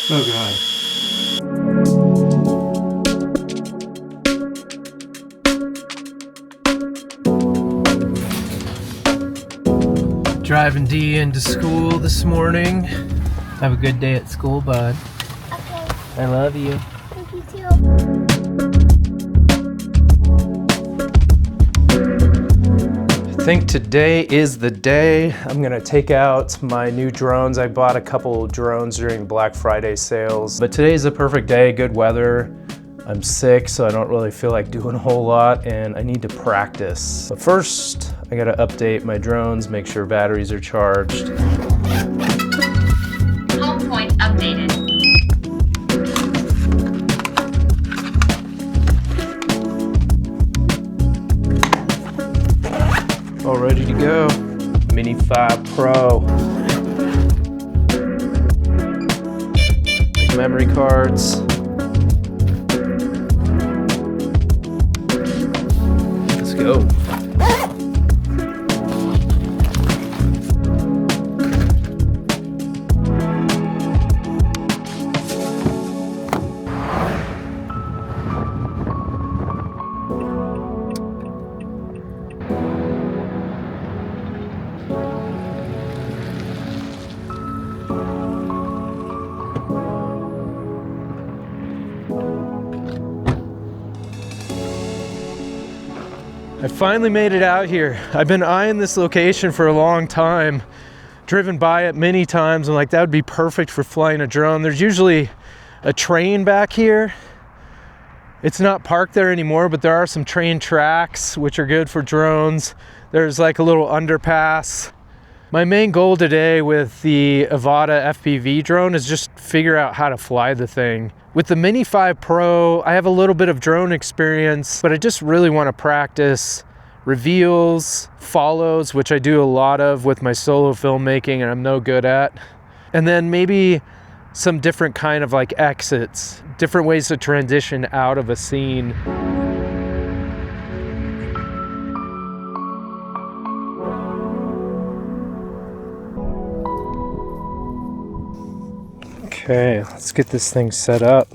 Oh God. Driving D into school this morning. Have a good day at school, bud. Okay. I love you. Thank you too. I think today is the day. I'm gonna take out my new drones. I bought a couple drones during Black Friday sales, but today's the perfect day, good weather. I'm sick, so I don't really feel like doing a whole lot, and I need to practice. But first, I gotta update my drones, make sure batteries are charged. Home point updated. All ready to go. Mini 5 Pro. Memory cards. Let's go. I finally made it out here. I've been eyeing this location for a long time, driven by it many times, and like that would be perfect for flying a drone. There's usually a train back here. It's not parked there anymore, but there are some train tracks which are good for drones. There's like a little underpass. My main goal today with the Avata FPV drone is just figure out how to fly the thing. With the Mini 5 Pro, I have a little bit of drone experience, but I just really want to practice reveals, follows, which I do a lot of with my solo filmmaking and I'm no good at. And then maybe some different kind of like exits, different ways to transition out of a scene. Okay, let's get this thing set up.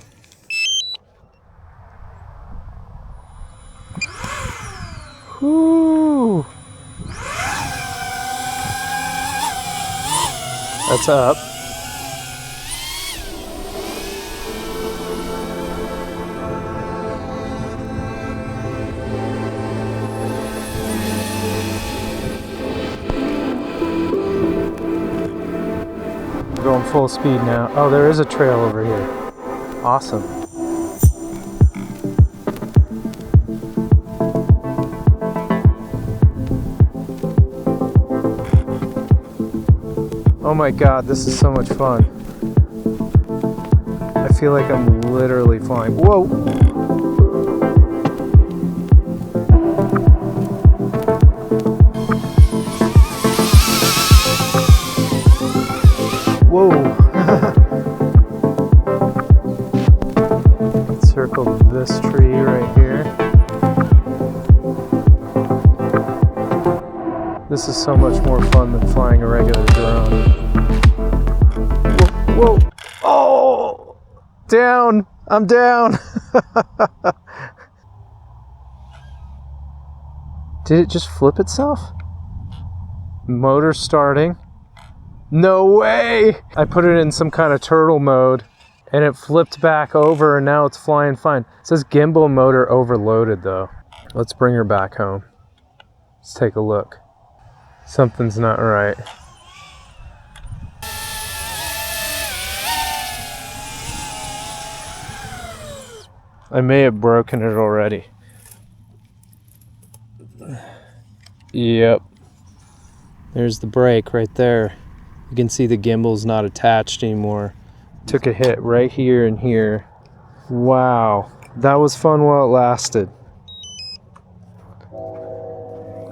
Whoo! That's up. We're going full speed now. Oh, there is a trail over here. Awesome. Oh my God, this is so much fun. I feel like I'm literally flying. Whoa! Whoa! Let's circle this tree right here. This is so much more fun than flying a regular drone. Whoa! Whoa. Oh! Down! I'm down! Did it just flip itself? Motor starting. No way! I put it in some kind of turtle mode and it flipped back over and now it's flying fine. It says gimbal motor overloaded though. Let's bring her back home. Let's take a look. Something's not right. I may have broken it already. Yep. There's the brake right there. You can see the gimbal's not attached anymore. Took a hit right here and here. Wow, that was fun while it lasted.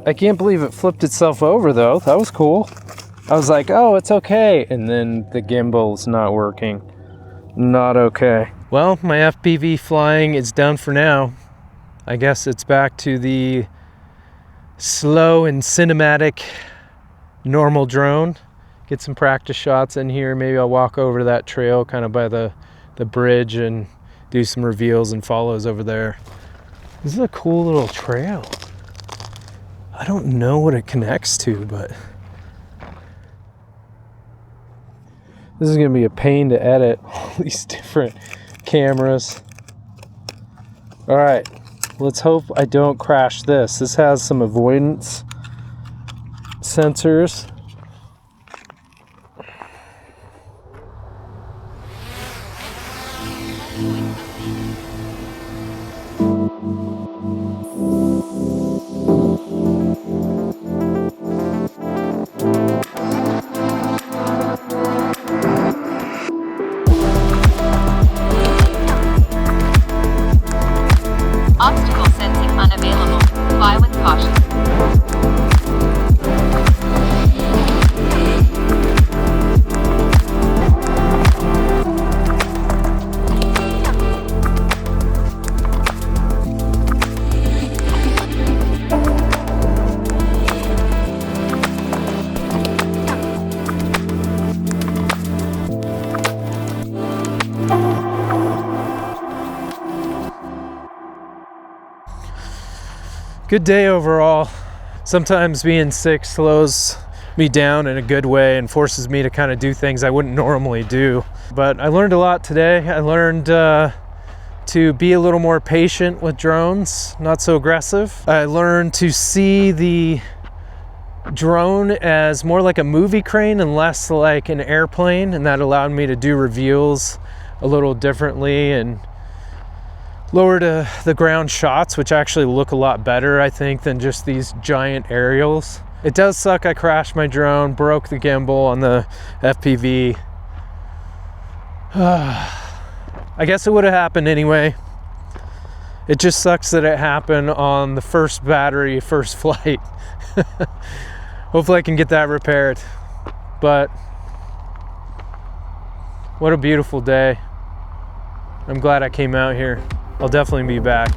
I can't believe it flipped itself over though. That was cool. I was like, oh, it's okay. And then the gimbal's not working. Not okay. Well, my FPV flying is done for now. I guess it's back to the slow and cinematic normal drone. get some practice shots in here. Maybe I'll walk over to that trail kind of by the bridge and do some reveals and follows over there. This is a cool little trail. I don't know what it connects to, but this is gonna be a pain to edit all these different cameras. All right, let's hope I don't crash this. This has some avoidance sensors. Obstacle sensing unavailable. Fly with caution. Good day overall. Sometimes being sick slows me down in a good way and forces me to kind of do things I wouldn't normally do. But I learned a lot today. I learned to be a little more patient with drones, not so aggressive. I learned to see the drone as more like a movie crane and less like an airplane, and that allowed me to do reveals a little differently and lower to the ground shots, which actually look a lot better, I think, than just these giant aerials. It does suck I crashed my drone, broke the gimbal on the FPV. I guess it would have happened anyway. It just sucks that it happened on the first battery, first flight. Hopefully I can get that repaired. But what a beautiful day. I'm glad I came out here. I'll definitely be back.